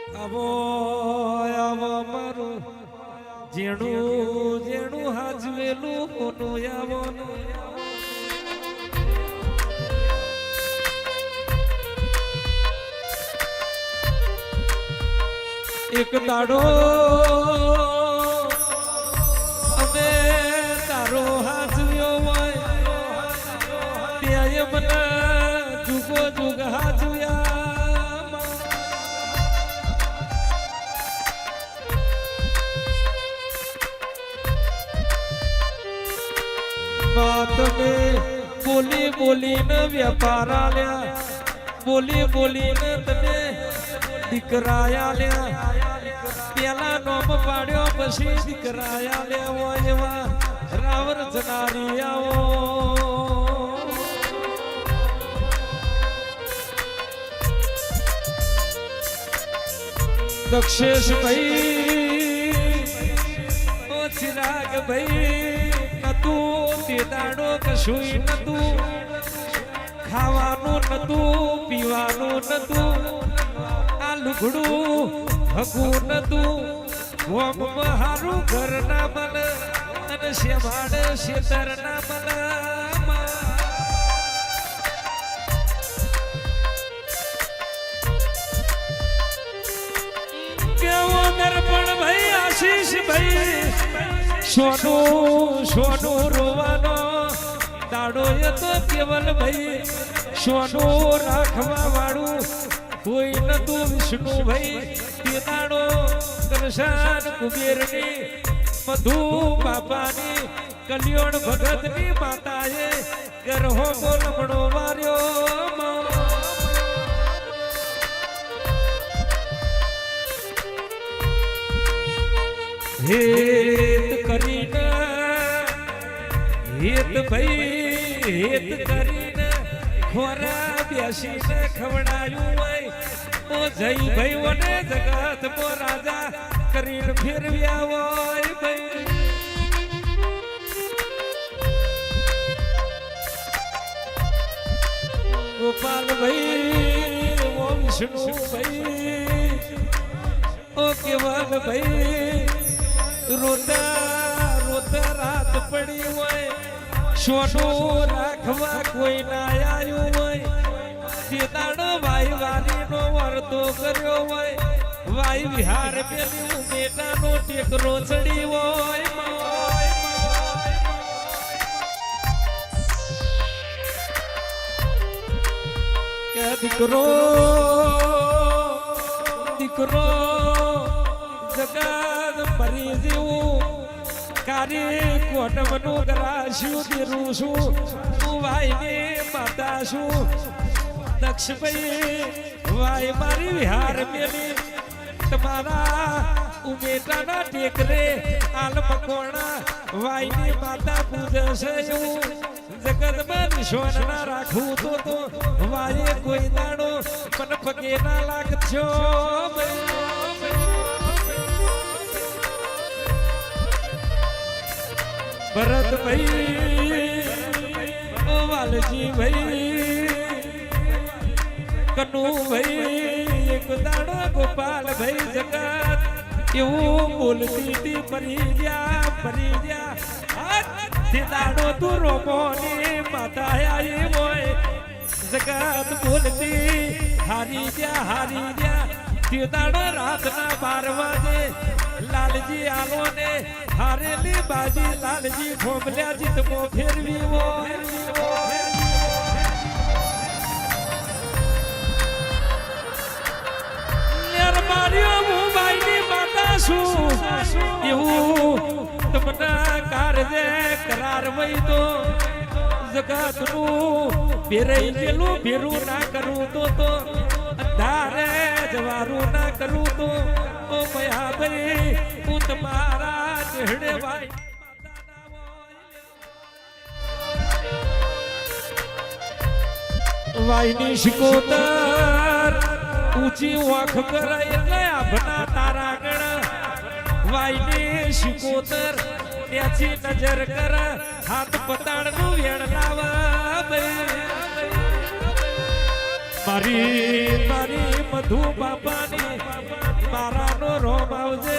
આવો આવો મારું જેણું જેણું હાજવેલું કોનું આવો એક દાડો અમે તારો હાજવ્યો હોય ત્યાં મને જુગો જુગ હાજવ્યા તમે બોલી બોલીને વ્યાપાર આલ્યા બોલી બોલીને તમે દીકરાયા લ્યા પેલા નોમ પાડ્યો પછી દીકરાયા લ્યા હોય એવા રાવર જનારી આવો દક્ષેશ ભાઈ ઓ ચિરાગ ભાઈ નતું તે દાડો કશું નતું ખાવાનું નતું પીવાનું નતું આ લુગડું હગું નતું ગોમ હારું ઘર ના મન અને શેવાડ શેતર ના મન કેવો દર્પણ ભાઈ આશીષ ભાઈ સોનું સોનું રોવાનો દાડો એ તો કેવલ ભાઈ સોનું રાખવા વાળું કોઈ નતું વિષ્ણુ ભાઈ તે દાડો કરશાન કુબેરની મધુ બાપાની કલ્યાણ ભગતની માતાએ ગરહો બોલમણો માર્યો હેત કરીને હેત ભાઈ હેત કરીને ખોરા બેસીને ખવડાયું હોય ઓ જય ભાઈ વને જગત મો રાજા કરીને ફેરવ્યા હોય ભાઈ ગોપાલ ભાઈ ઓ વિષ્ણુ ભાઈ ઓ કેવલ ભાઈ રોતા રોતા રાત પડી હોય સોનું રાખવા કોઈ ના આવ્યું હોય તે દાડો ભાઈ વાલીનો વર્તો કર્યો હોય ભાઈ વિહાર પેલી બેટાનો ટેકરો ચડી હોય કે દીકરો દીકરો જગત મરી જેવું કાર્ય કોટમનું કરાશું દેરું છું હું ભાઈને માતા છું દક્ષભાઈ ભાઈ મારી વિહાર મેલી તમારા ઉમેટાના ટેકરે આલ મકોણા ભાઈની માતા પૂજશે એવું જગતમાં નિશોન ના રાખવું તો ભાઈએ કોઈ દાડો મને પગે ના લાગજો ભરત ભાઈ ઓ વાલજી ભાઈ કનુ ભાઈ એક દાડો ગોપાલ ભાઈ જગત એવું બોલતી હતી પરી ગયા તે દાડો તું રોમોની માતા આવી હોય જગત બોલતી હારી ગયા તે દાડો રાતના 12 વાગે લાલજી આલો ને હારેલી બાજી લાલજી ફોમલ્યા જીતમો ફેરવી હું ભાઈની માતા છું એવું તમને કારજે કરાર વઈ તો જગતનું ભેરાઈ ગયેલું ભેરું ના કરું તો અંધારે જવારું ના કરું તો ઓ મયા ભાઈ હું તમારા ચહેડે ભાઈ વાઈની શિકોતર ઊંચી વાખ કરાય એટલે આભના તારા ગણ વાઈની શિકોતર ત્યાંથી નજર કર હાથ પતાડનું વેણ લાવા મારી મારી મધુ બાપાની મારાનો રોમ આવજે